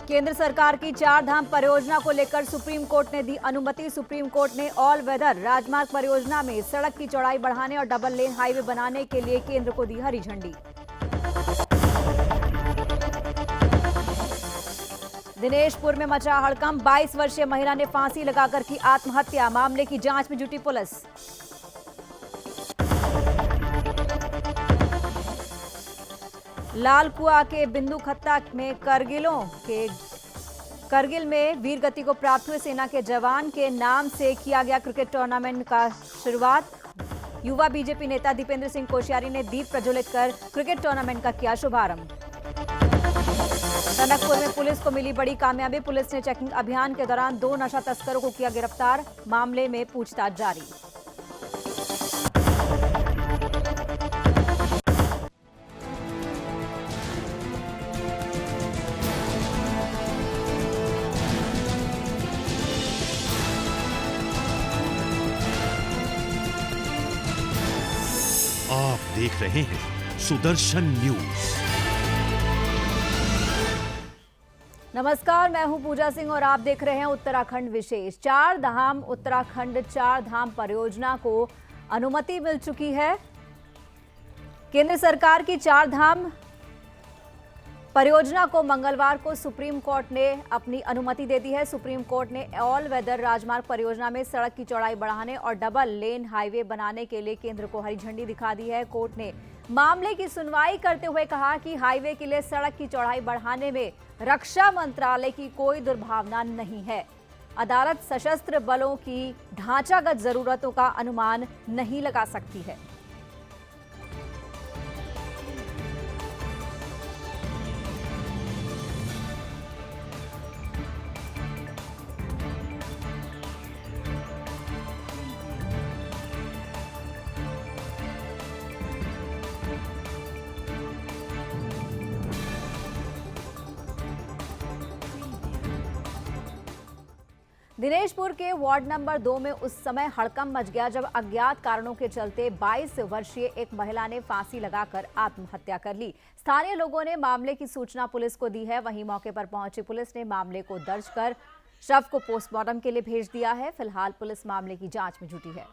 केंद्र सरकार की 4 धाम परियोजना को लेकर सुप्रीम कोर्ट ने दी अनुमति। सुप्रीम कोर्ट ने ऑल वेदर राजमार्ग परियोजना में सड़क की चौड़ाई बढ़ाने और डबल लेन हाईवे बनाने के लिए केंद्र को दी हरी झंडी। दिनेशपुर में मचा हड़कंप, 22 वर्षीय महिला ने फांसी लगाकर की आत्महत्या। मामले की जांच में जुटी पुलिस। लालकुआ के बिंदु खत्ता में करगिल में वीर गति को प्राप्त हुए सेना के जवान के नाम से किया गया क्रिकेट टूर्नामेंट का शुरुआत। युवा बीजेपी नेता दीपेंद्र सिंह कोश्यारी ने दीप प्रज्वलित कर क्रिकेट टूर्नामेंट का किया शुभारंभ। टनकपुर में पुलिस को मिली बड़ी कामयाबी। पुलिस ने चेकिंग अभियान के दौरान 2 नशा तस्करों को किया गिरफ्तार। मामले में पूछताछ जारी। आप देख रहे हैं सुदर्शन न्यूज। नमस्कार, मैं हूं पूजा सिंह और आप देख रहे हैं उत्तराखंड विशेष। 4 धाम उत्तराखंड 4 धाम परियोजना को अनुमति मिल चुकी है। केंद्र सरकार की 4 धाम परियोजना को मंगलवार को सुप्रीम कोर्ट ने अपनी अनुमति दे दी है। सुप्रीम कोर्ट ने ऑल वेदर राजमार्ग परियोजना में सड़क की चौड़ाई बढ़ाने और डबल लेन हाईवे बनाने के लिए केंद्र को हरी झंडी दिखा दी है। कोर्ट ने मामले की सुनवाई करते हुए कहा कि हाईवे के लिए सड़क की चौड़ाई बढ़ाने में रक्षा मंत्रालय की कोई दुर्भावना नहीं है। अदालत सशस्त्र बलों की ढांचागत जरूरतों का अनुमान नहीं लगा सकती है। दिनेशपुर के वार्ड नंबर 2 में उस समय हड़कंप मच गया जब अज्ञात कारणों के चलते 22 वर्षीय एक महिला ने फांसी लगाकर आत्महत्या कर ली। स्थानीय लोगों ने मामले की सूचना पुलिस को दी है। वहीं मौके पर पहुंची पुलिस ने मामले को दर्ज कर शव को पोस्टमार्टम के लिए भेज दिया है। फिलहाल पुलिस मामले की जांच में जुटी है।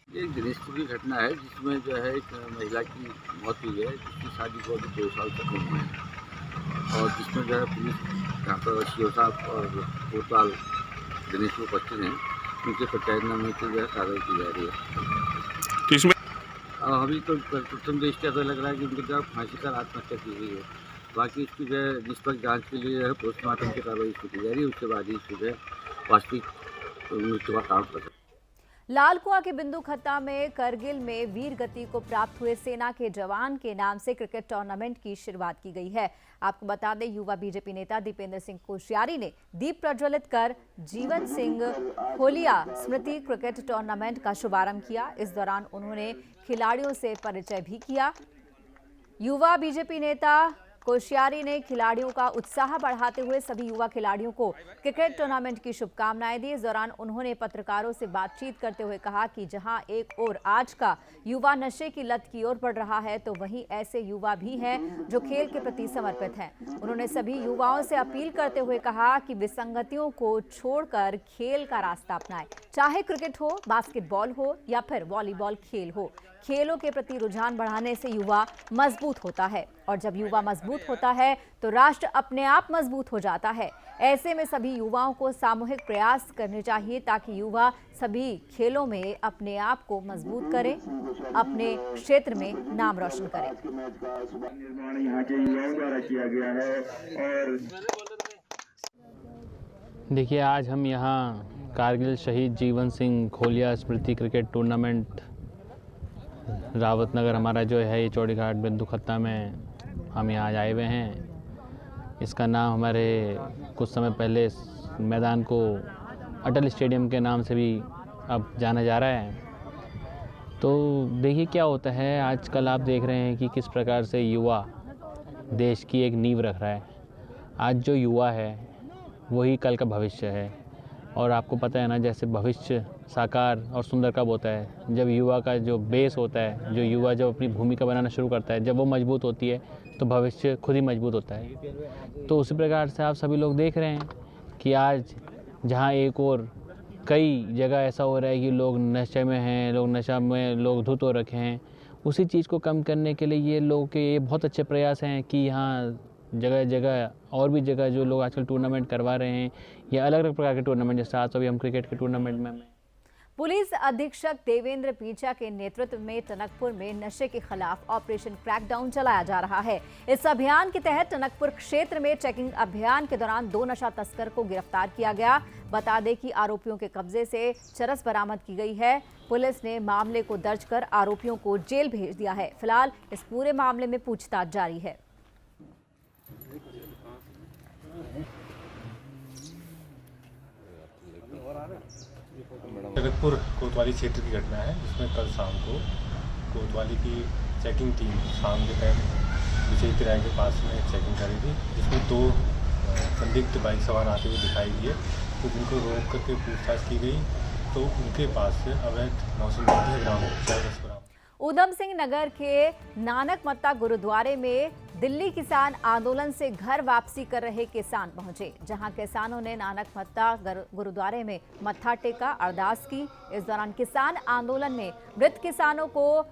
ये एक दिनेशपुर की घटना है जिसमें जो है एक महिला की मौत हुई है, जिसकी शादी को अभी 2 साल तक हुए हैं और जिसमें जो है पुलिस यहाँ पर सीओ साहब और कोतवाल दिनेशपुर उपस्थित हैं, उनके पंचायतनामे से जो है कार्रवाई की जा रही है। किसमें अभी तो प्रथम दृष्टया तो लग रहा है कि उनकी जो फांसी कर आत्महत्या की गई है। बाकी इसकी जो है निष्पक्ष जाँच के लिए जो है पोस्टमार्टम की कार्रवाई की जा रही है। उसके बाद ही इसकी जो है वास्तविक मृत्यु का कारण पता। लालकुआ के बिंदु खत्ता में करगिल में वीर गति को प्राप्त हुए सेना के जवान के नाम से क्रिकेट टूर्नामेंट की शुरुआत की गई है। आपको बता दें, युवा बीजेपी नेता दीपेंद्र सिंह कोश्यारी ने दीप प्रज्वलित कर जीवन सिंह खोलिया स्मृति क्रिकेट टूर्नामेंट का शुभारंभ किया। इस दौरान उन्होंने खिलाड़ियों से परिचय भी किया। युवा बीजेपी नेता कोश्यारी ने खिलाड़ियों का उत्साह बढ़ाते हुए सभी युवा खिलाड़ियों को क्रिकेट टूर्नामेंट की शुभकामनाएं दी। इस दौरान उन्होंने पत्रकारों से बातचीत करते हुए कहा कि जहां एक ओर आज का युवा नशे की लत की ओर बढ़ रहा है, तो वहीं ऐसे युवा भी हैं जो खेल के प्रति समर्पित हैं। उन्होंने सभी युवाओं से अपील करते हुए कहा कि विसंगतियों को छोड़कर खेल का रास्ता अपनाएं। चाहे क्रिकेट हो, बास्केटबॉल हो या फिर वॉलीबॉल खेल हो, खेलों के प्रति रुझान बढ़ाने से युवा मजबूत होता है और जब युवा मजबूत होता है तो राष्ट्र अपने आप मजबूत हो जाता है। ऐसे में सभी युवाओं को सामूहिक प्रयास करने चाहिए ताकि युवा सभी खेलों में अपने आप को मजबूत करें, अपने क्षेत्र में नाम रोशन करें। निर्माण यहाँ के युवाओं द्वारा किया गया है। और देखिए, आज हम यहाँ कारगिल शहीद जीवन सिंह खोलिया स्मृति क्रिकेट टूर्नामेंट रावत नगर हमारा जो है ये चौड़ीघाट बिंदु खत्ता में हम यहाँ आए हुए हैं। इसका नाम हमारे कुछ समय पहले इस मैदान को अटल स्टेडियम के नाम से भी अब जाना जा रहा है। तो देखिए क्या होता है, आजकल आप देख रहे हैं कि किस प्रकार से युवा देश की एक नींव रख रहा है। आज जो युवा है वही कल का भविष्य है और आपको पता है ना, जैसे भविष्य साकार और सुंदर कब होता है, जब युवा का जो बेस होता है, जो युवा जब अपनी भूमिका बनाना शुरू करता है, जब वो मजबूत होती है तो भविष्य खुद ही मजबूत होता है। तो उसी प्रकार से आप सभी लोग देख रहे हैं कि आज जहाँ एक और कई जगह ऐसा हो रहा है कि लोग नशे में हैं, लोग नशा में लोग धुत हो रखे हैं, उसी चीज़ को कम करने के लिए ये लोग के ये बहुत अच्छे प्रयास हैं कि यहाँ जगह जगह और भी जगह जो लोग आजकल टूर्नामेंट करवा रहे हैं या अलग अलग प्रकार के टूर्नामेंट, जैसे आज अभी हम क्रिकेट के टूर्नामेंट में पुलिस अधीक्षक देवेंद्र पीछा के नेतृत्व में टनकपुर में नशे के खिलाफ ऑपरेशन क्रैकडाउन चलाया जा रहा है। इस अभियान के तहत टनकपुर क्षेत्र में चेकिंग अभियान के दौरान 2 नशा तस्कर को गिरफ्तार किया गया। बता दें कि आरोपियों के कब्जे से चरस बरामद की गई है। पुलिस ने मामले को दर्ज कर आरोपियों को जेल भेज दिया है। फिलहाल इस पूरे मामले में पूछताछ जारी है। टनकपुर कोतवाली क्षेत्र की घटना है, जिसमें कल शाम को कोतवाली की चेकिंग टीम शाम के टाइम विजय तिराहे के पास में चेकिंग करी थी, जिसमें 2 संदिग्ध बाइक सवार आते हुए दिखाई दिए। तो जिनको रोक करके पूछताछ की गई तो उनके पास से अवैध 990 ग्राम चरस बरामद। ऊधम सिंह नगर के नानक मत्ता गुरुद्वारे में दिल्ली किसान आंदोलन से घर वापसी कर रहे किसान पहुंचे, जहां किसानों ने नानक मत्ता गुरुद्वारे में मत्था टेका, अरदास की। इस दौरान किसान आंदोलन में मृत किसानों को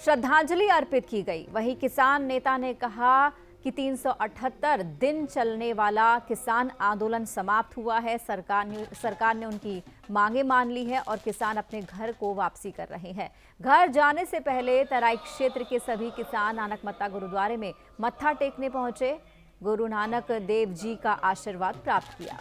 श्रद्धांजलि अर्पित की गई। वहीं किसान नेता ने कहा कि 378 दिन चलने वाला किसान आंदोलन समाप्त हुआ है। सरकार ने उनकी मांगे मान ली है और किसान अपने घर को वापसी कर रहे हैं। घर जाने से पहले तराई क्षेत्र के सभी किसान नानक मत्ता गुरुद्वारे में मत्था टेकने पहुंचे, गुरु नानक देव जी का आशीर्वाद प्राप्त किया।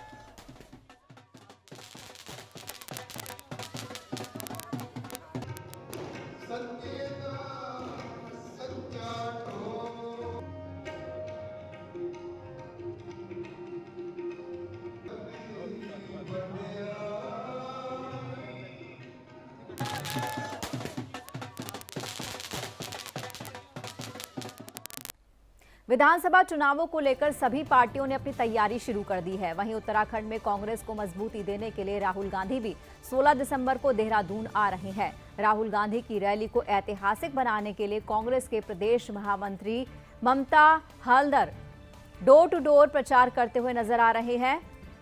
विधानसभा चुनावों को लेकर सभी पार्टियों ने अपनी तैयारी शुरू कर दी है। वहीं उत्तराखंड में कांग्रेस को मजबूती देने के लिए राहुल गांधी भी 16 दिसंबर को देहरादून आ रहे हैं। राहुल गांधी की रैली को ऐतिहासिक बनाने के लिए कांग्रेस के प्रदेश महामंत्री ममता हल्दर डोर टू डोर प्रचार करते हुए नजर आ रहे हैं,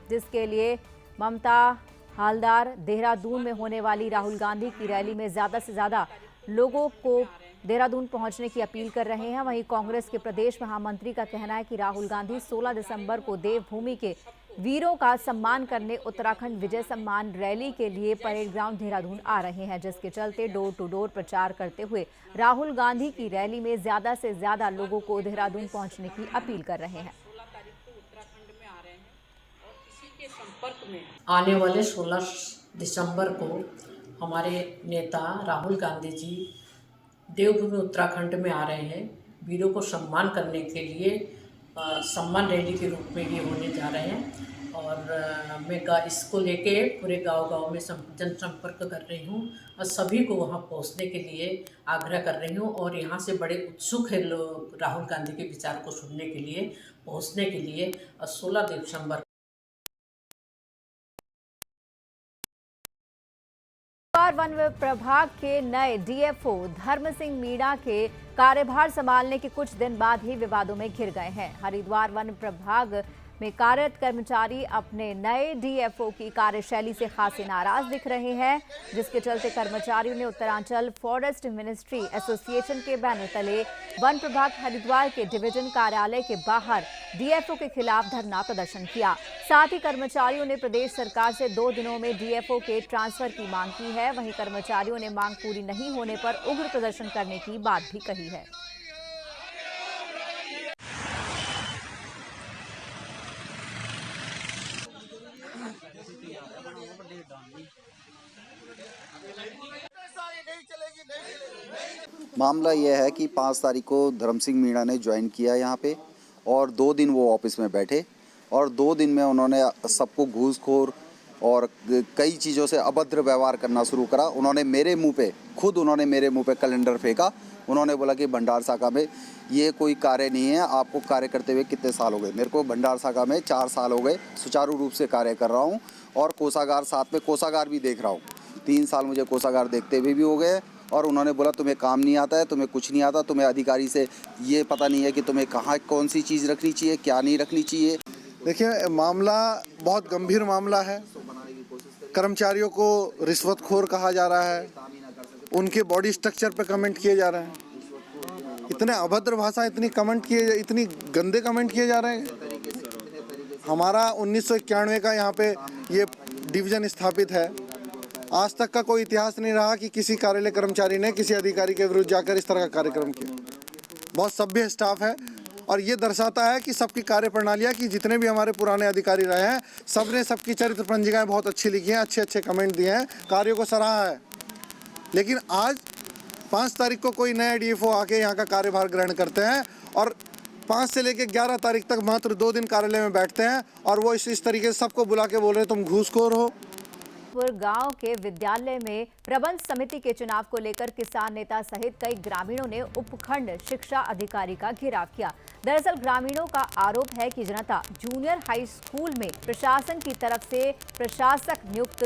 जिसके लिए ममता हल्दर देहरादून में होने वाली राहुल गांधी की रैली में ज्यादा से ज्यादा लोगों को देहरादून पहुंचने की अपील कर रहे हैं। वहीं कांग्रेस के प्रदेश महामंत्री का कहना है कि राहुल गांधी 16 दिसंबर को देवभूमि के वीरों का सम्मान करने उत्तराखंड विजय सम्मान रैली के लिए परेड ग्राउंड देहरादून आ रहे हैं, जिसके चलते डोर टू डोर प्रचार करते हुए राहुल गांधी की रैली में ज्यादा से ज्यादा लोगों को देहरादून पहुंचने की अपील कर रहे हैं। आने वाले 16 दिसंबर को हमारे नेता राहुल गांधी जी देवभूमि उत्तराखंड में आ रहे हैं। वीरों को सम्मान करने के लिए सम्मान रैली के रूप में ये होने जा रहे हैं और मैं इसको लेके पूरे गांव-गांव में जनसंपर्क कर रही हूँ और सभी को वहाँ पहुँचने के लिए आग्रह कर रही हूँ और यहाँ से बड़े उत्सुक है लोग राहुल गांधी के विचार को सुनने के लिए, पहुँचने के लिए। 16 दिसंबर वन प्रभाग के नए डीएफओ धर्म सिंह मीणा के कार्यभार संभालने के कुछ दिन बाद ही विवादों में घिर गए हैं। हरिद्वार वन प्रभाग में कार्यरत कर्मचारी अपने नए डीएफओ की कार्यशैली से खासे नाराज दिख रहे हैं, जिसके चलते कर्मचारियों ने उत्तरांचल फॉरेस्ट मिनिस्ट्री एसोसिएशन के बैनर तले वन प्रभाग हरिद्वार के डिवीजन कार्यालय के बाहर डीएफओ के खिलाफ धरना प्रदर्शन किया। साथ ही कर्मचारियों ने प्रदेश सरकार से 2 दिनों में डीएफओ के ट्रांसफर की मांग की है। वहीं कर्मचारियों ने मांग पूरी नहीं होने पर उग्र प्रदर्शन करने की बात भी कही है। मामला यह है कि 5 तारीख को धर्म सिंह मीणा ने ज्वाइन किया यहाँ पे और 2 दिन वो ऑफिस में बैठे और 2 दिन में उन्होंने सबको घूसखोर और कई चीज़ों से अभद्र व्यवहार करना शुरू करा। उन्होंने मेरे मुंह पे कैलेंडर फेंका। उन्होंने बोला कि भंडार शाखा में ये कोई कार्य नहीं है, आपको कार्य करते हुए कितने साल हो गए। मेरे को भंडार शाखा में 4 साल हो गए, सुचारू रूप से कार्य कर रहा हूँ और कोषागार, साथ में कोषागार भी देख रहा हूँ। 3 साल मुझे कोषागार देखते हुए भी हो गए और उन्होंने बोला तुम्हें काम नहीं आता है, तुम्हें कुछ नहीं आता, तुम्हें अधिकारी से ये पता नहीं है कि तुम्हें कहाँ कौन सी चीज़ रखनी चाहिए, क्या नहीं रखनी चाहिए। देखिए, मामला बहुत गंभीर मामला है। कर्मचारियों को रिश्वतखोर कहा जा रहा है, उनके बॉडी स्ट्रक्चर पे कमेंट किए जा रहे हैं, इतने अभद्र भाषा, इतनी गंदे कमेंट किए जा रहे हैं। हमारा 1991 का यहाँ पे ये डिवीज़न स्थापित है। आज तक का कोई इतिहास नहीं रहा कि किसी कार्यालय कर्मचारी ने किसी अधिकारी के विरुद्ध जाकर इस तरह का कार्यक्रम किया। बहुत सभ्य स्टाफ है और ये दर्शाता है कि सबकी कार्य प्रणालियाँ, कि जितने भी हमारे पुराने अधिकारी रहे हैं सब ने सबकी चरित्र पंजिकाएँ बहुत अच्छी लिखी हैं, अच्छे कमेंट दिए हैं, कार्यों को सराहा है। लेकिन आज 5 तारीख को कोई नया डीएफओ आके यहाँ का कार्यभार ग्रहण करते हैं और 5 से लेकर 11 तारीख तक मात्र 2 दिन कार्यालय में बैठते हैं और वो इस तरीके से सबको बुला के बोल रहे हैं तुम घूसखोर हो। गांव के विद्यालय में प्रबंध समिति के चुनाव को लेकर किसान नेता सहित कई ग्रामीणों ने उपखंड शिक्षा अधिकारी का घेराव किया। दरअसल ग्रामीणों का आरोप है कि जनता जूनियर हाई स्कूल में प्रशासन की तरफ से प्रशासक नियुक्त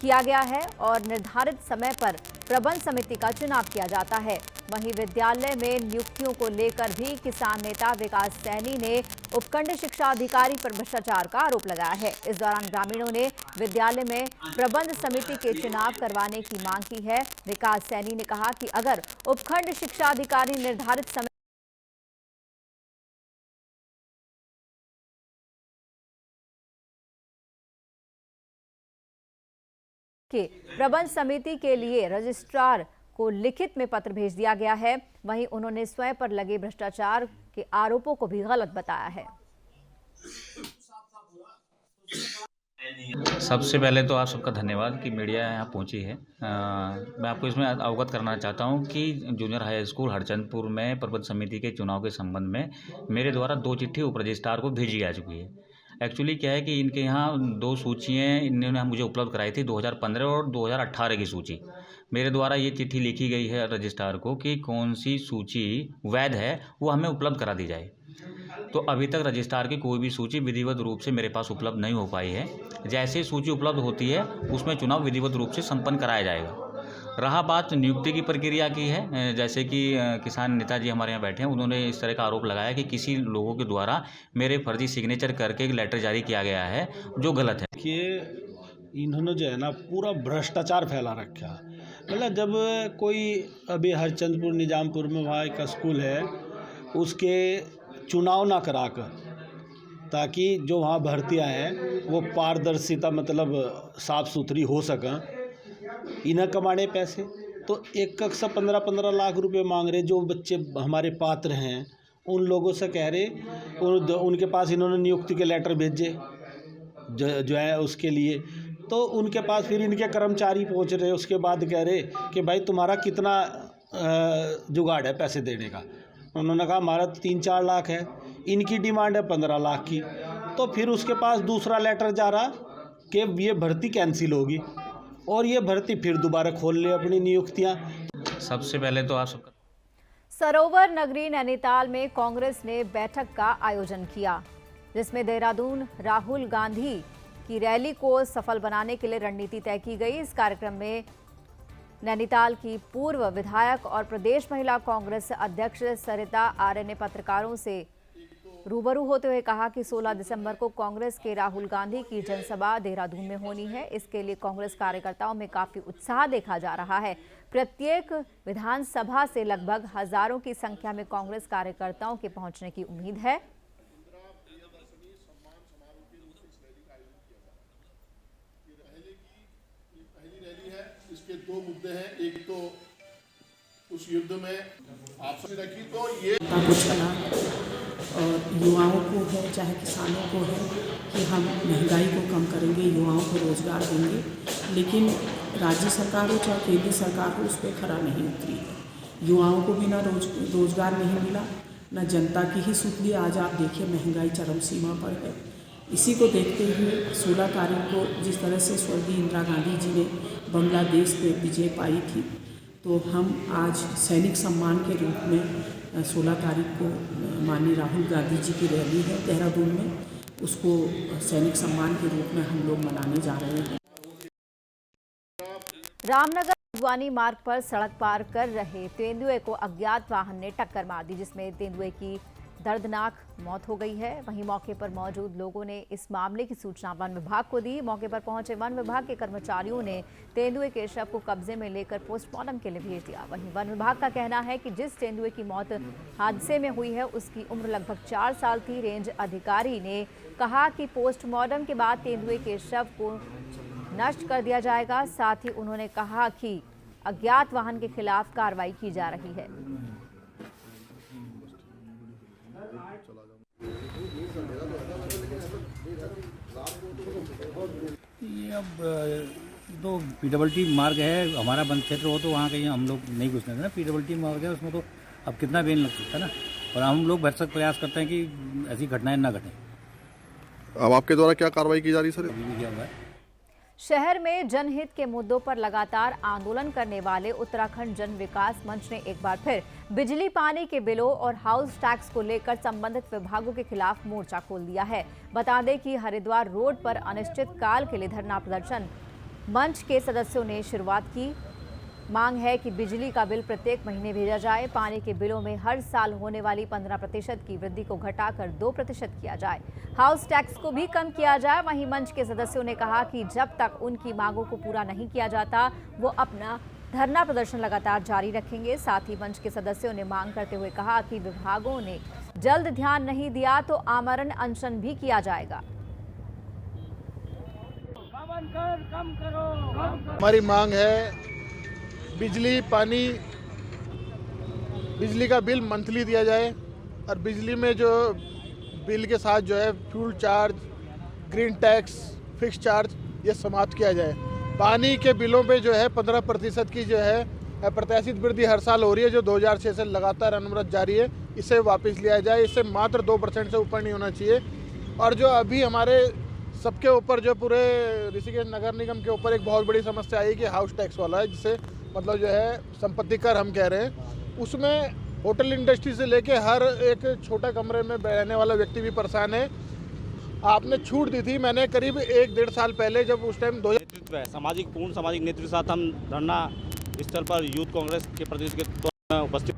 किया गया है और निर्धारित समय पर प्रबंध समिति का चुनाव किया जाता है। वहीं विद्यालय में नियुक्तियों को लेकर भी किसान नेता विकास सैनी ने उपखंड शिक्षा अधिकारी पर भ्रष्टाचार का आरोप लगाया है। इस दौरान ग्रामीणों ने विद्यालय में प्रबंध समिति के चुनाव करवाने की मांग की है। विकास सैनी ने कहा कि अगर उपखंड शिक्षा अधिकारी निर्धारित समय के प्रबंध समिति के लिए रजिस्ट्रार को लिखित में पत्र भेज दिया गया है। वहीं उन्होंने स्वयं पर लगे भ्रष्टाचार के आरोपों को भी गलत बताया है। सबसे पहले तो आप सबका धन्यवाद कि मीडिया यहाँ पहुँची है। मैं आपको इसमें अवगत करना चाहता हूँ कि जूनियर हाई स्कूल हरचंदपुर में प्रबंध समिति के चुनाव के संबंध में मेरे द्वारा 2 चिट्ठी उप रजिस्ट्रार को भेजी जा चुकी है। एक्चुअली क्या है कि इनके यहाँ 2 सूचियाँ इन्होंने मुझे उपलब्ध कराई थी, 2015 और 2018 की सूची। मेरे द्वारा ये चिट्ठी लिखी गई है रजिस्ट्रार को कि कौन सी सूची वैध है वो हमें उपलब्ध करा दी जाए। तो अभी तक रजिस्ट्रार की कोई भी सूची विधिवत रूप से मेरे पास उपलब्ध नहीं हो पाई है। जैसे सूची उपलब्ध होती है उसमें चुनाव विधिवत रूप से संपन्न कराया जाएगा। रहा बात नियुक्ति की प्रक्रिया की है, जैसे कि किसान नेताजी हमारे यहाँ बैठे हैं, उन्होंने इस तरह का आरोप लगाया कि किसी लोगों के द्वारा मेरे फर्जी सिग्नेचर करके एक लेटर जारी किया गया है, जो गलत है। कि इन्होंने जो है ना पूरा भ्रष्टाचार फैला रखा है। मतलब जब कोई अभी हरचंदपुर निजामपुर में वहाँ एक स्कूल है, उसके चुनाव ना कराकर, ताकि जो वहाँ भर्तियाँ हैं वो पारदर्शिता मतलब साफ़ सुथरी हो सकें, इन्हें कमाने पैसे। तो एक कक्षा 15-15 लाख रुपए मांग रहे। जो बच्चे हमारे पात्र हैं उन लोगों से कह रहे उनके पास इन्होंने नियुक्ति के लेटर भेजे जो है उसके लिए, तो उनके पास फिर इनके कर्मचारी पहुंच रहे। उसके बाद कह रहे कि भाई तुम्हारा कितना जुगाड़ है पैसे देने का। उन्होंने कहा हमारा 3-4 लाख है, इनकी डिमांड है 15 लाख की। तो फिर उसके पास दूसरा लेटर जा रहा कि ये भर्ती कैंसिल होगी और ये भर्ती फिर दोबारा खोल ले अपनी नियुक्तियां। सबसे पहले तो आप सबका सरोवर नगरी नैनीताल में कांग्रेस ने बैठक का आयोजन किया, जिसमें देहरादून राहुल गांधी की रैली को सफल बनाने के लिए रणनीति तय की गई। इस कार्यक्रम में नैनीताल की पूर्व विधायक और प्रदेश महिला कांग्रेस अध्यक्ष सरिता आर्य ने पत्रकारों से रूबरू होते हुए कहा कि 16 दिसंबर को कांग्रेस के राहुल गांधी की जनसभा देहरादून में होनी है। इसके लिए कांग्रेस कार्यकर्ताओं में काफी उत्साह देखा जा रहा है। प्रत्येक विधानसभा से लगभग हजारों की संख्या में कांग्रेस कार्यकर्ताओं के पहुंचने की उम्मीद है। इसके 2 मुद्दे हैं। एक तो उस युद्ध में आप सबसे रखी तो ये और युवाओं को है चाहे किसानों को है कि हम महंगाई को कम करेंगे, युवाओं को रोज़गार देंगे, लेकिन राज्य सरकार हो चाहे केंद्र सरकार हो उस पर खरा नहीं उतरी है। युवाओं को भी ना रोज़गार नहीं मिला, ना जनता की ही सुध ली। आज आप देखिए महंगाई चरम सीमा पर है। इसी को देखते हुए 16 तारीख को जिस तरह से स्वर्गीय इंदिरा गांधी जी ने बांग्लादेश पे विजय पाई थी, तो हम आज सैनिक सम्मान के रूप में 16 तारीख को माननीय राहुल गांधी जी की रैली है देहरादून में, उसको सैनिक सम्मान के रूप में हम लोग मनाने जा रहे हैं। रामनगर हल्द्वानी मार्ग पर सड़क पार कर रहे तेंदुए को अज्ञात वाहन ने टक्कर मार दी, जिसमें तेंदुए की दर्दनाक मौत हो गई है। वहीं मौके पर मौजूद लोगों ने इस मामले की सूचना वन विभाग को दी। मौके पर पहुंचे वन विभाग के कर्मचारियों ने तेंदुए के शव को कब्जे में लेकर पोस्टमार्टम के लिए भेज दिया। वहीं वन विभाग का कहना है कि जिस तेंदुए की मौत हादसे में हुई है उसकी उम्र लगभग 4 साल थी। रेंज अधिकारी ने कहा कि पोस्टमार्टम के बाद तेंदुए के शव को नष्ट कर दिया जाएगा। साथ ही उन्होंने कहा कि अज्ञात वाहन के खिलाफ कार्रवाई की जा रही है। ये अब तो पीडब्ल्यूडी मार्ग है, हमारा वन क्षेत्र हो तो वहाँ कहीं हम लोग नहीं घुसने देना। पीडब्ल्यूडी मार्ग है, उसमें तो अब कितना बेन लग सकता है ना, और हम लोग भरसक प्रयास करते हैं कि ऐसी घटनाएं ना घटें। अब आपके द्वारा क्या कार्रवाई की जा रही है सर? अभी भी क्या हुआ है, शहर में जनहित के मुद्दों पर लगातार आंदोलन करने वाले उत्तराखंड जन विकास मंच ने एक बार फिर बिजली पानी के बिलों और हाउस टैक्स को लेकर संबंधित विभागों के खिलाफ मोर्चा खोल दिया है। बता दें कि हरिद्वार रोड पर अनिश्चित काल के लिए धरना प्रदर्शन मंच के सदस्यों ने शुरुआत की। मांग है कि बिजली का बिल प्रत्येक महीने भेजा जाए, पानी के बिलों में हर साल होने वाली 15% की वृद्धि को घटाकर 2% किया जाए, हाउस टैक्स को भी कम किया जाए। वहीं मंच के सदस्यों ने कहा कि जब तक उनकी मांगों को पूरा नहीं किया जाता वो अपना धरना प्रदर्शन लगातार जारी रखेंगे। साथ ही मंच के सदस्यों ने मांग करते हुए कहा कि विभागों ने जल्द ध्यान नहीं दिया तो आमरण अनशन भी किया जाएगा। हमारी मांग है बिजली पानी, बिजली का बिल मंथली दिया जाए और बिजली में जो बिल के साथ जो है fuel charge, green tax, fix charge ये समाप्त किया जाए। पानी के बिलों पे जो है 15% की जो है प्रत्याशित वृद्धि हर साल हो रही है, जो 2006 से लगातार अनवरत जारी है, इसे वापस लिया जाए। इससे मात्र 2% से ऊपर नहीं होना चाहिए। और जो अभी हमारे सबके ऊपर जो पूरे ऋषिकेश नगर निगम के ऊपर एक बहुत बड़ी समस्या आई कि हाउस टैक्स वाला है, जिसे मतलब जो है संपत्ति कर हम कह रहे हैं, उसमें होटल इंडस्ट्री से लेके हर एक छोटा कमरे में रहने वाला व्यक्ति भी परेशान है। आपने छूट दी थी, मैंने करीब 1-1.5 साल पहले जब उस टाइम नेतृत्व है, सामाजिक पूर्ण सामाजिक नेतृत्व के साथ हम धरना स्थल पर यूथ कांग्रेस के प्रतिनिधि के तौर पर उपस्थित।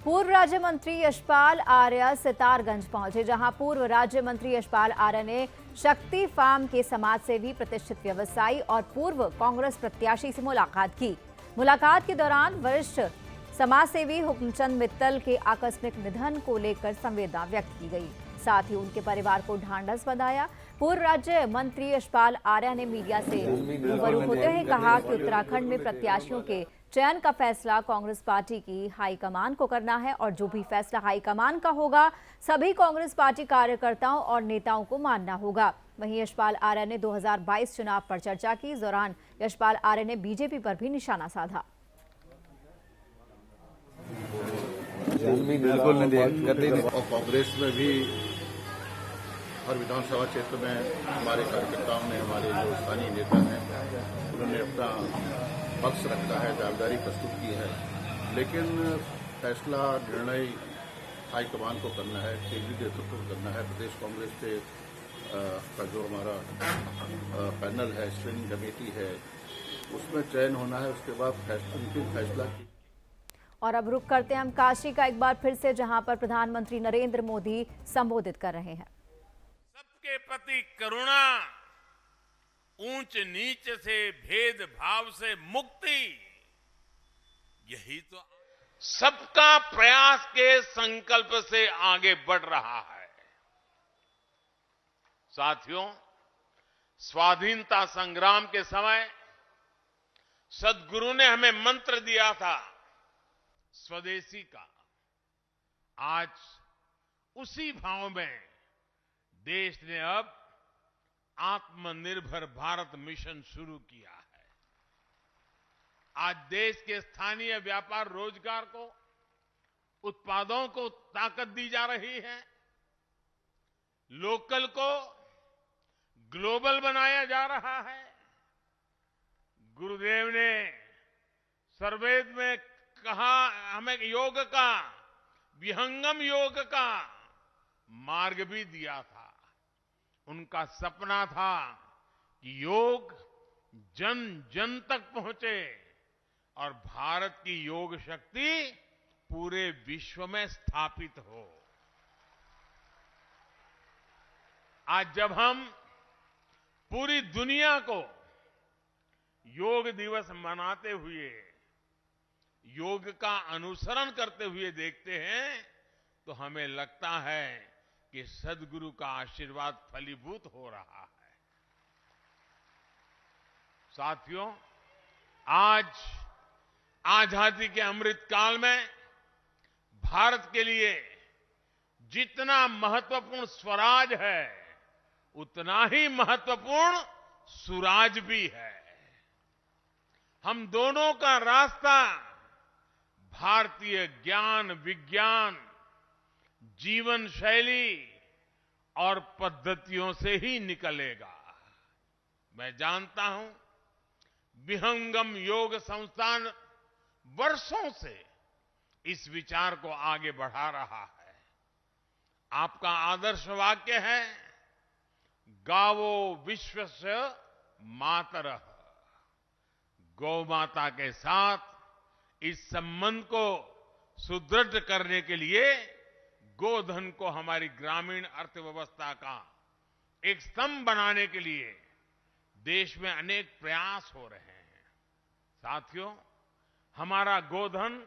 पूर्व राज्य मंत्री यशपाल आर्य सितारगंज पहुंचे, जहां पूर्व राज्य मंत्री यशपाल आर्य ने शक्ति फार्म के समाजसेवी, प्रतिष्ठित व्यवसायी और पूर्व कांग्रेस प्रत्याशी से मुलाकात की। मुलाकात के दौरान वरिष्ठ समाजसेवी हुक्मचंद मित्तल के आकस्मिक निधन को लेकर संवेदना व्यक्त की गई। साथ ही उनके परिवार को ढांढस बंधाया। पूर्व राज्य मंत्री यशपाल आर्य ने मीडिया से रूबरू होते हुए कहा कि उत्तराखंड में प्रत्याशियों के चयन का फैसला कांग्रेस पार्टी की हाईकमान को करना है और जो भी फैसला हाईकमान का होगा सभी कांग्रेस पार्टी कार्यकर्ताओं और नेताओं को मानना होगा। वहीं यशपाल आर्य ने 2022 चुनाव पर चर्चा की। इस दौरान यशपाल आर्य ने बीजेपी पर भी निशाना साधा। और कांग्रेस में भी हर विधानसभा क्षेत्र में हमारे कार्यकर्ताओं ने, हमारे जो स्थानीय नेता हैं, उन्होंने अपना पक्ष रखा है, दावेदारी प्रस्तुत की है, लेकिन फैसला निर्णय हाईकमान को करना है, केंद्रीय नेतृत्व को करना है। प्रदेश कांग्रेस के का जो हमारा पैनल है, स्क्रीनिंग कमेटी है, उसमें चयन होना है, उसके बाद अंतिम फैसला। और अब रुक करते हैं हम काशी का एक बार फिर से, जहां पर प्रधानमंत्री नरेंद्र मोदी संबोधित कर रहे हैं। सबके प्रति करुणा, ऊंच नीच से, भेदभाव से मुक्ति, यही तो सबका प्रयास के संकल्प से आगे बढ़ रहा है। साथियों, स्वाधीनता संग्राम के समय सद्गुरु ने हमें मंत्र दिया था स्वदेशी का। आज उसी भाव में देश ने अब आत्मनिर्भर भारत मिशन शुरू किया है। आज देश के स्थानीय व्यापार रोजगार को, उत्पादों को ताकत दी जा रही है। लोकल को ग्लोबल बनाया जा रहा है। गुरुदेव ने सर्ववेद में कहा, हमें योग का, विहंगम योग का मार्ग भी दिया था। उनका सपना था कि योग जन जन तक पहुंचे और भारत की योग शक्ति पूरे विश्व में स्थापित हो। आज जब हम पूरी दुनिया को योग दिवस मनाते हुए, योग का अनुसरण करते हुए देखते हैं, तो हमें लगता है कि सद्गुरु का आशीर्वाद फलीभूत हो रहा है। साथियों, आज आजादी के अमृत काल में भारत के लिए जितना महत्वपूर्ण स्वराज है, उतना ही महत्वपूर्ण सुराज भी है। हम दोनों का रास्ता भारतीय ज्ञान, विज्ञान, जीवन शैली और पद्धतियों से ही निकलेगा। मैं जानता हूं, विहंगम योग संस्थान वर्षों से इस विचार को आगे बढ़ा रहा है। आपका आदर्श वाक्य है, गावो विश्वस्य मातरः। गौ माता के साथ इस संबंध को सुदृढ़ करने के लिए गोधन को हमारी ग्रामीण अर्थव्यवस्था का एक स्तंभ बनाने के लिए देश में अनेक प्रयास हो रहे हैं। साथियों, हमारा गोधन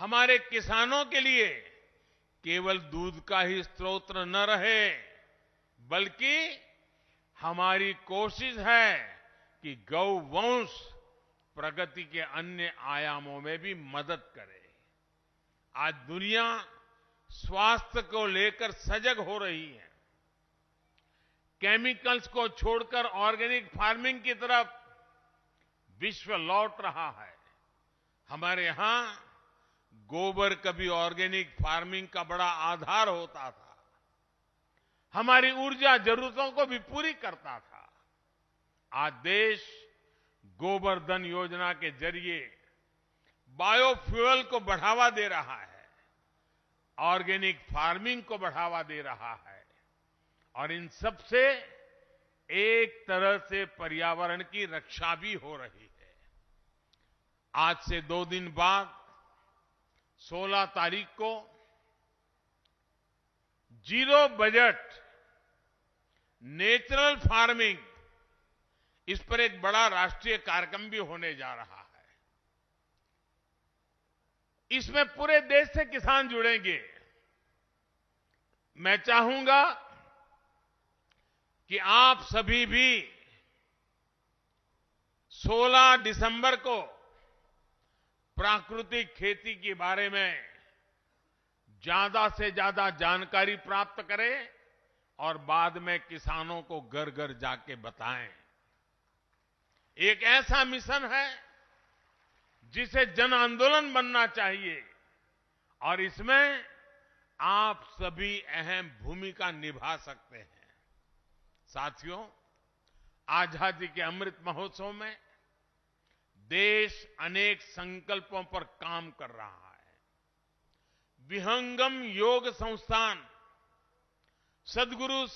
हमारे किसानों के लिए केवल दूध का ही स्रोत न रहे, बल्कि हमारी कोशिश है कि गौवंश प्रगति के अन्य आयामों में भी मदद करे। आज दुनिया स्वास्थ्य को लेकर सजग हो रही है। केमिकल्स को छोड़कर ऑर्गेनिक फार्मिंग की तरफ विश्व लौट रहा है। हमारे यहां गोबर कभी ऑर्गेनिक फार्मिंग का बड़ा आधार होता था, हमारी ऊर्जा जरूरतों को भी पूरी करता था। आज देश गोबर्धन योजना के जरिए बायोफ्यूल को बढ़ावा दे रहा है, ऑर्गेनिक फार्मिंग को बढ़ावा दे रहा है, और इन सब से एक तरह से पर्यावरण की रक्षा भी हो रही है। आज से 2 दिन बाद 16 तारीख को जीरो बजट नेचुरल फार्मिंग, इस पर एक बड़ा राष्ट्रीय कार्यक्रम भी होने जा रहा है। इसमें पूरे देश से किसान जुड़ेंगे। मैं चाहूंगा कि आप सभी भी 16 दिसंबर को प्राकृतिक खेती के बारे में ज्यादा से ज्यादा जानकारी प्राप्त करें और बाद में किसानों को घर घर जाके बताएं। एक ऐसा मिशन है जिसे जन आंदोलन बनना चाहिए, और इसमें आप सभी अहम भूमिका निभा सकते हैं। साथियों, आजादी के अमृत महोत्सव में देश अनेक संकल्पों पर काम कर रहा है। विहंगम योग संस्थान सद्गुरु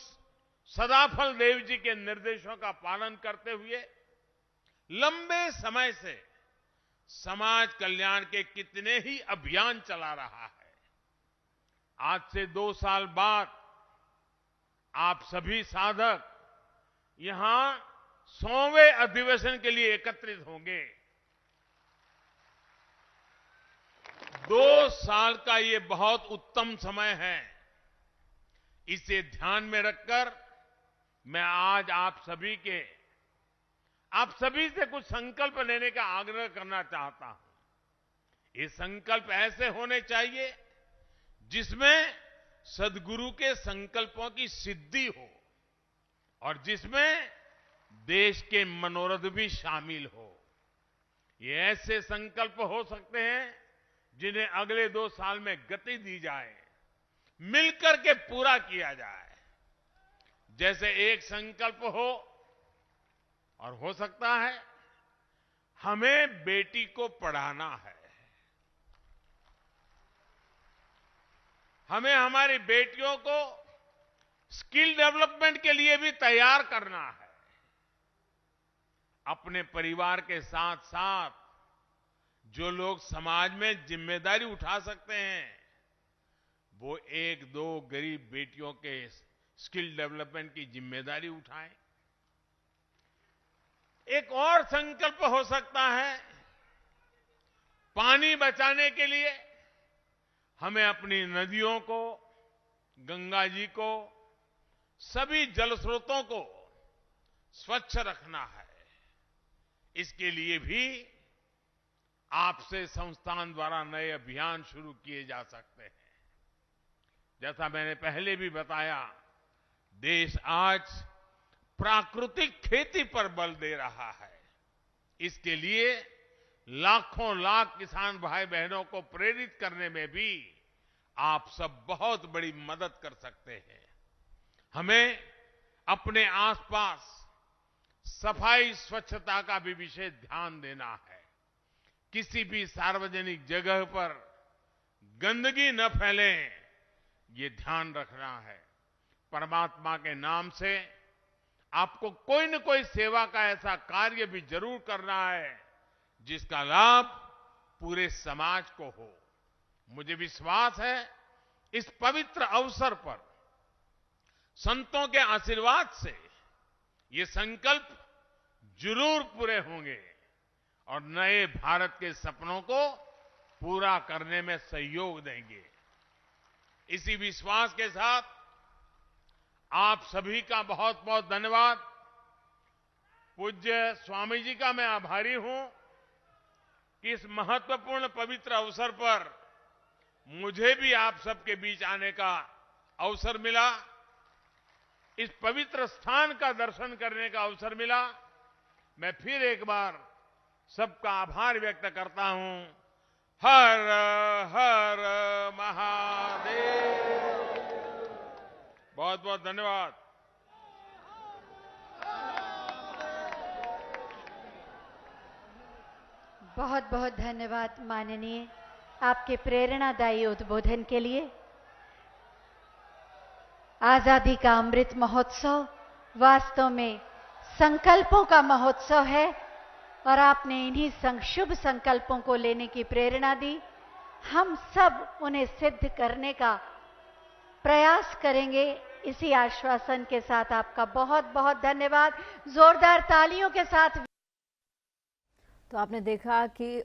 सदाफल देव जी के निर्देशों का पालन करते हुए लंबे समय से समाज कल्याण के कितने ही अभियान चला रहा है। आज से 2 साल बाद आप सभी साधक यहां 100वें अधिवेशन के लिए एकत्रित होंगे। 2 साल का ये बहुत उत्तम समय है। इसे ध्यान में रखकर मैं आज आप सभी से कुछ संकल्प लेने का आग्रह करना चाहता हूं। ये संकल्प ऐसे होने चाहिए जिसमें सद्गुरु के संकल्पों की सिद्धि हो और जिसमें देश के मनोरथ भी शामिल हो। ये ऐसे संकल्प हो सकते हैं जिन्हें अगले 2 साल में गति दी जाए, मिलकर के पूरा किया जाए। जैसे एक संकल्प हो, और हो सकता है हमें बेटी को पढ़ाना है। हमें हमारी बेटियों को स्किल डेवलपमेंट के लिए भी तैयार करना है। अपने परिवार के साथ साथ जो लोग समाज में जिम्मेदारी उठा सकते हैं, वो 1-2 गरीब बेटियों के स्किल डेवलपमेंट की जिम्मेदारी उठाएं। एक और संकल्प हो सकता है, पानी बचाने के लिए हमें अपनी नदियों को, गंगा जी को, सभी जल स्रोतों को स्वच्छ रखना है। इसके लिए भी आपसे संस्थान द्वारा नए अभियान शुरू किए जा सकते हैं। जैसा मैंने पहले भी बताया, देश आज प्राकृतिक खेती पर बल दे रहा है। इसके लिए लाखों लाख किसान भाई बहनों को प्रेरित करने में भी आप सब बहुत बड़ी मदद कर सकते हैं। हमें अपने आसपास सफाई स्वच्छता का भी विशेष ध्यान देना है। किसी भी सार्वजनिक जगह पर गंदगी न फैले, ये ध्यान रखना है। परमात्मा के नाम से आपको कोई न कोई सेवा का ऐसा कार्य भी जरूर करना है जिसका लाभ पूरे समाज को हो। मुझे विश्वास है इस पवित्र अवसर पर संतों के आशीर्वाद से ये संकल्प जरूर पूरे होंगे और नए भारत के सपनों को पूरा करने में सहयोग देंगे। इसी विश्वास के साथ आप सभी का बहुत बहुत धन्यवाद। पूज्य स्वामी जी का मैं आभारी हूं कि इस महत्वपूर्ण पवित्र अवसर पर मुझे भी आप सबके बीच आने का अवसर मिला, इस पवित्र स्थान का दर्शन करने का अवसर मिला। मैं फिर एक बार सबका आभार व्यक्त करता हूं। हर हर महादेव। बहुत बहुत धन्यवाद। बहुत बहुत धन्यवाद माननीय, आपके प्रेरणादायी उद्बोधन के लिए। आजादी का अमृत महोत्सव वास्तव में संकल्पों का महोत्सव है और आपने इन्हीं शुभ संकल्पों को लेने की प्रेरणा दी। हम सब उन्हें सिद्ध करने का प्रयास करेंगे। इसी आश्वासन के साथ आपका बहुत बहुत धन्यवाद। जोरदार तालियों के साथ। तो आपने देखा कि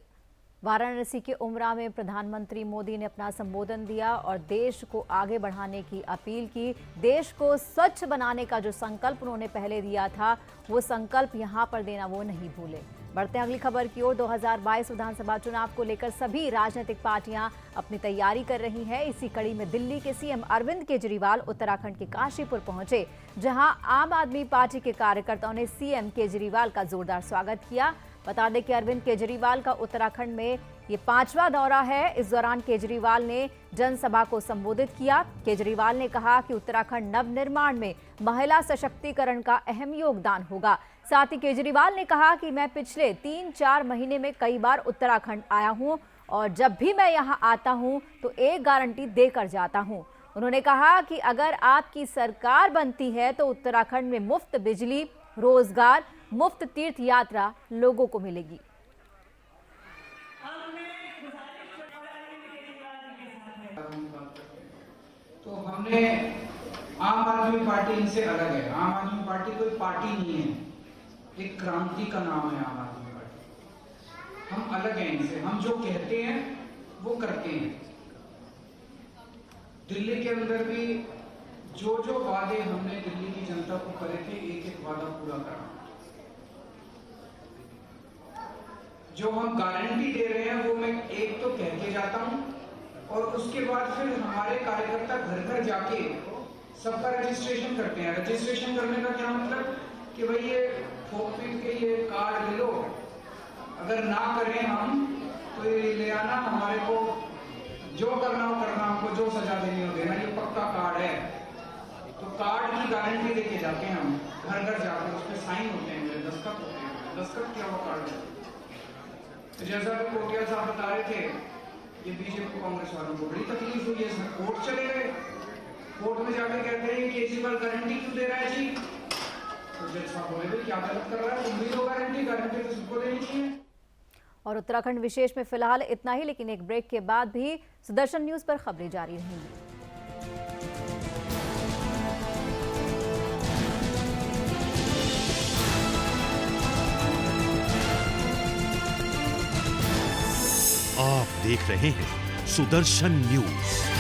वाराणसी के उमरा में प्रधानमंत्री मोदी ने अपना संबोधन दिया और देश को आगे बढ़ाने की अपील की। देश को स्वच्छ बनाने का जो संकल्प उन्होंने पहले दिया था, वो संकल्प यहां पर देना वो नहीं भूले। बढ़ते हैं अगली खबर की ओर। 2022 विधानसभा चुनाव को लेकर सभी राजनीतिक पार्टियां अपनी तैयारी कर रही हैं। इसी कड़ी में दिल्ली के सीएम अरविंद केजरीवाल उत्तराखंड के काशीपुर पहुंचे, जहां आम आदमी पार्टी के कार्यकर्ताओं ने सीएम केजरीवाल का जोरदार स्वागत किया। बता दें कि अरविंद केजरीवाल का उत्तराखंड में ये 5वां दौरा है। इस दौरान केजरीवाल ने जनसभा को संबोधित किया। केजरीवाल ने कहा कि उत्तराखंड नवनिर्माण में महिला सशक्तिकरण का अहम योगदान होगा। साथ ही केजरीवाल ने कहा कि मैं पिछले 3-4 महीने में कई बार उत्तराखंड आया हूं और जब भी मैं यहां आता हूं तो एक गारंटी देकर जाता हूं। उन्होंने कहा कि अगर आपकी सरकार बनती है तो उत्तराखंड में मुफ्त बिजली, रोजगार, मुफ्त तीर्थ यात्रा लोगों को मिलेगी। तो हमने आम आदमी पार्टी इनसे अलग है। आम आदमी पार्टी कोई पार्टी नहीं है, एक क्रांति का नाम है आम आदमी पार्टी। हम अलग हैं इनसे। हम जो कहते हैं वो करते हैं। दिल्ली के अंदर भी जो जो वादे हमने दिल्ली की जनता को करे थे, एक एक वादा पूरा करा। जो हम गारंटी दे रहे हैं वो मैं एक तो कह के जाता हूं और उसके बाद फिर हमारे कार्यकर्ता घर घर जाके सबका रजिस्ट्रेशन करते हैं। रजिस्ट्रेशन करने का क्या मतलब कि भाई ये ठोक पीट के ये कार्ड ले लो, अगर ना करें हम तो ये ले आना, हमारे को जो करना हो करना, हमको जो सजा देनी हो देना, ये पक्का कार्ड है। तो कार्ड की गारंटी देके जाते हैं हम घर घर जाके, उस पर साइन होते हैं, दस्तखत होते हैं। दस्तखत क्या हुआ कार्ड है। तो जैसा कि कोटिया साहब बता रहे थे ये बीजेपी कांग्रेस वालों को बड़ी तकलीफ हुई है। सर कोर्ट चले गए, कोर्ट में जाकर कहते हैं केजरीवाल गारंटी क्यों दे रहा है जी? तो जज साहब बोले भाई क्या गलत कर रहा है, तुम भी दो गारंटी तो सबको देनी चाहिए। और उत्तराखंड विशेष में फिलहाल इतना ही, लेकिन एक ब्रेक के बाद भी सुदर्शन न्यूज पर खबरें जारी रहेंगी। आप देख रहे हैं सुदर्शन न्यूज।